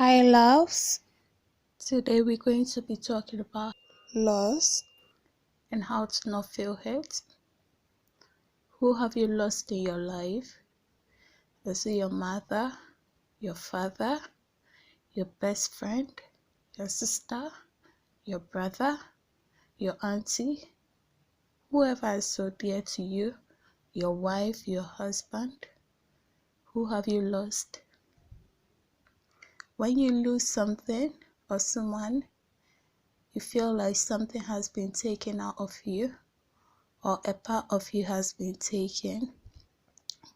Hi, loves. Today we're going to be talking about loss and how to not feel hurt. Who have you lost in your life? Is it your mother, your father, your best friend, your sister, your brother, your auntie, whoever is so dear to you, your wife, your husband? Who have you lost? When you lose something or someone, you feel like something has been taken out of you, or a part of you has been taken.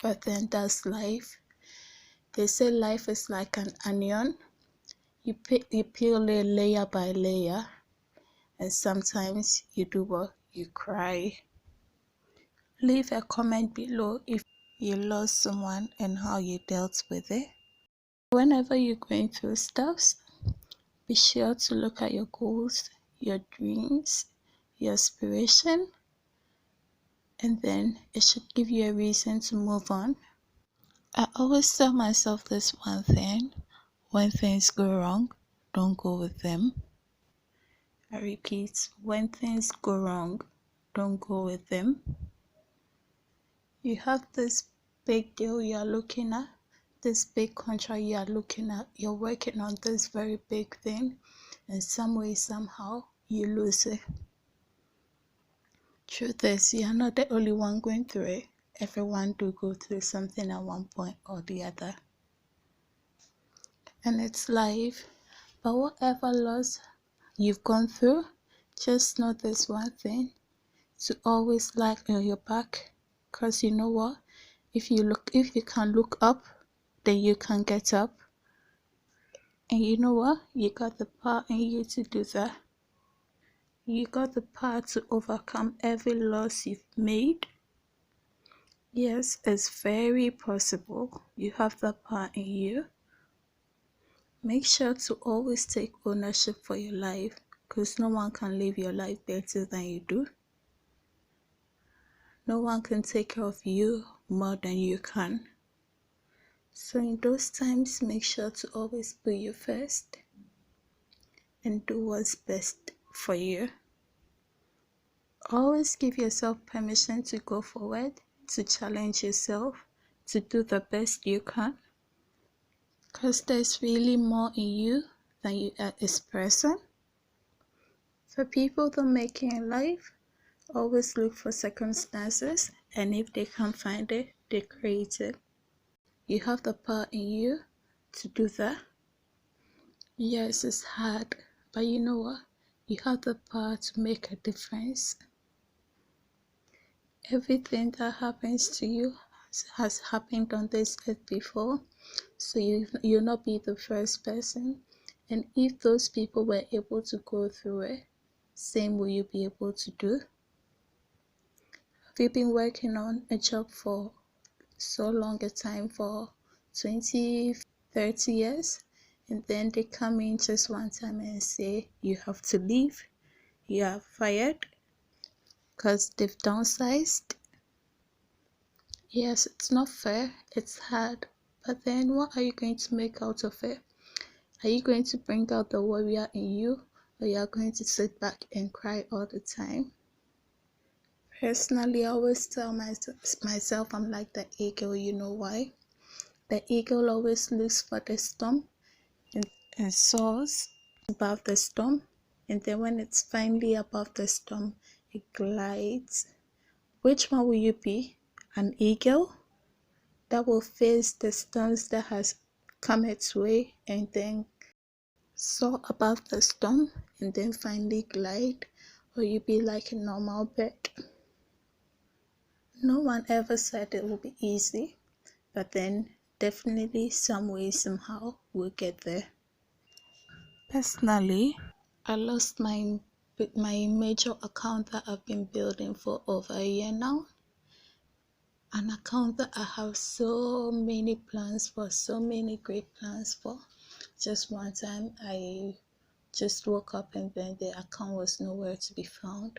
But then that's life. They say life is like an onion. You peel it layer by layer, and sometimes you do what? You cry. Leave a comment below if you lost someone and how you dealt with it. Whenever you're going through stuff, be sure to look at your goals, your dreams, your aspiration, and then it should give you a reason to move on. I always tell myself this one thing: when things go wrong, don't go with them. I repeat, when things go wrong, don't go with them. You have this big deal you are looking at, this big contract you are looking at, you're working on this very big thing, and some way, somehow, you lose it. Truth is, you are not the only one going through it. Everyone do go through something at one point or the other. And it's life. But whatever loss you've gone through, just know this one thing: to always lie on your back. Because you know what? If you can look up, then you can get up. And you know what? You got the power in you to do that. You got the power to overcome every loss you've made. Yes, it's very possible. You have the power in you. Make sure to always take ownership for your life, because no one can live your life better than you do. No one can take care of you more than you can. So in those times, make sure to always put you first and do what's best for you. Always give yourself permission to go forward, to challenge yourself, to do the best you can. Because there's really more in you than you are expressing. For people that make it in life, always look for circumstances, and if they can't find it, they create it. You have the power in you to do that. Yes, it's hard, but you know what? You have the power to make a difference. Everything that happens to you has happened on this earth before, so you'll not be the first person. And if those people were able to go through it, same will you be able to do. Have you been working on a job for so long a time, for 20, 30 years, and then they come in just one time and say you have to leave, you are fired because they've downsized? Yes, it's not fair, it's hard, but then what are you going to make out of it? Are you going to bring out the warrior in you, or you are going to sit back and cry all the time? Personally, I always tell myself I'm like the eagle. You know why? The eagle always looks for the storm and soars above the storm, and then when it's finally above the storm, it glides. Which one will you be? An eagle that will face the storms that has come its way and then soar above the storm and then finally glide? Or you be like a normal bird? No one ever said it will be easy, but then definitely some way, somehow, we'll get there. Personally, I lost my major account that I've been building for over a year now. An account that I have so many plans for, so many great plans for. Just one time, I just woke up and then the account was nowhere to be found.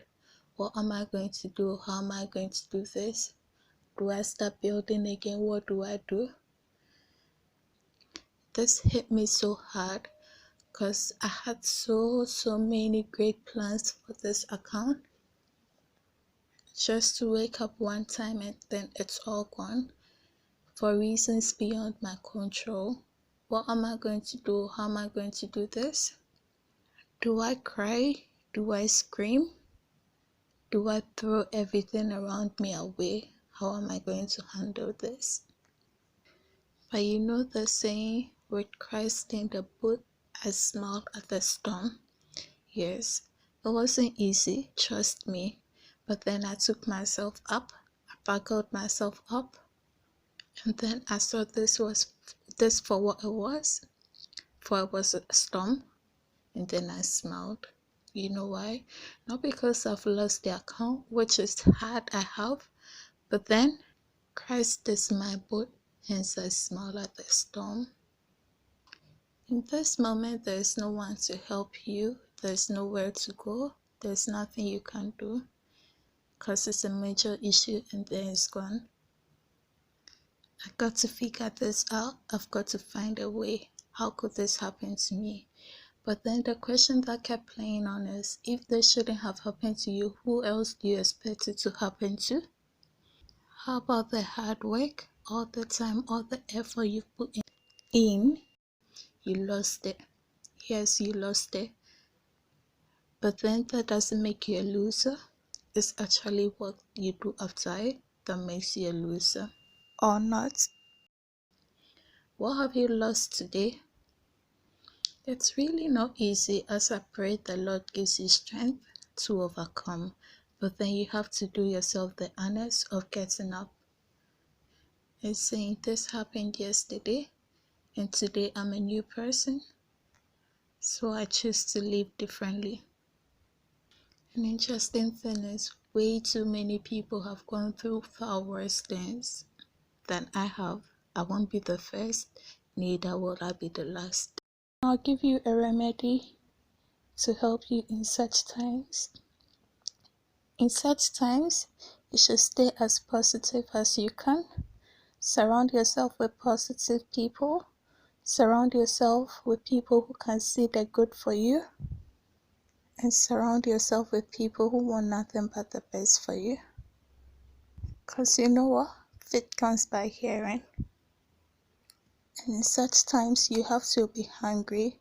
What am I going to do? How am I going to do this? Do I start building again? What do I do? this hit me so hard because I had so many great plans for this account, just to wake up one time and then it's all gone for reasons beyond my control. What am I going to do? How am I going to do this? Do I cry? Do I scream? Do I throw everything around me away? How am I going to handle this? But you know the saying, with Christ in the boat, I smiled at the storm. Yes, it wasn't easy, trust me. But then I took myself up, I buckled myself up, and then I saw this for what it was, for it was a storm, and then I smiled. You know why? Not because I've lost the account, which is hard, I have, but then Christ is my boat, hence I smile at the storm. In this moment, there is no one to help you, there's nowhere to go, there's nothing you can do, because it's a major issue and then it's gone. I've got to figure this out, I've got to find a way. How could this happen to me? But then the question that kept playing on is, if this shouldn't have happened to you, who else do you expect it to happen to? How about the hard work, all the time, all the effort you put in? You lost it. Yes, you lost it. But then that doesn't make you a loser. It's actually what you do after it that makes you a loser. Or not. What have you lost today? It's really not easy, as I pray the Lord gives you strength to overcome. But then you have to do yourself the honors of getting up and saying, this happened yesterday and today I'm a new person, so I choose to live differently. An interesting thing is, way too many people have gone through far worse things than I have. I won't be the first, neither will I be the last. I'll give you a remedy to help you in such times. In such times, you should stay as positive as you can. Surround yourself with positive people. Surround yourself with people who can see the good for you. And surround yourself with people who want nothing but the best for you. Because you know what? Faith comes by hearing. And in such times, you have to be hungry.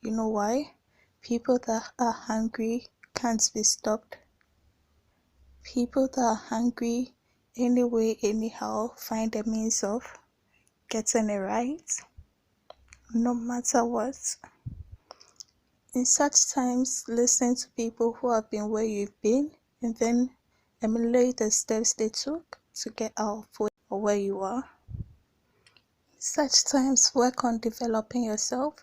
You know why? People that are hungry can't be stopped. People that are hungry anyway, anyhow, find a means of getting it right, no matter what. In such times, listen to people who have been where you've been and then emulate the steps they took to get out of where you are. In such times, work on developing yourself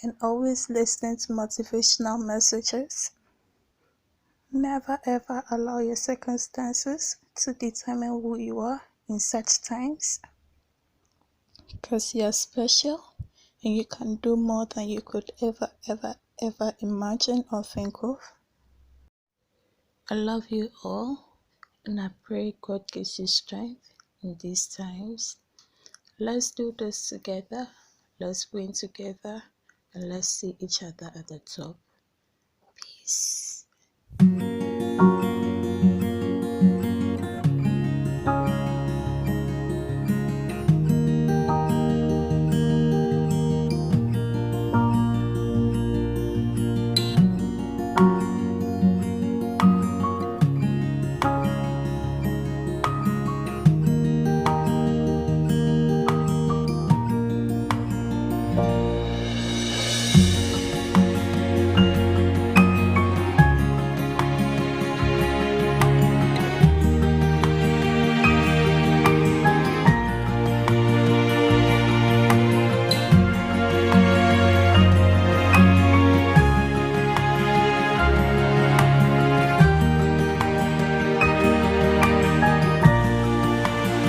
and always listen to motivational messages. Never ever allow your circumstances to determine who you are in such times, because you are special and you can do more than you could ever imagine or think of. I love you all, and I pray God gives you strength in these times. Let's do this together, let's win together, and let's see each other at the top. Peace.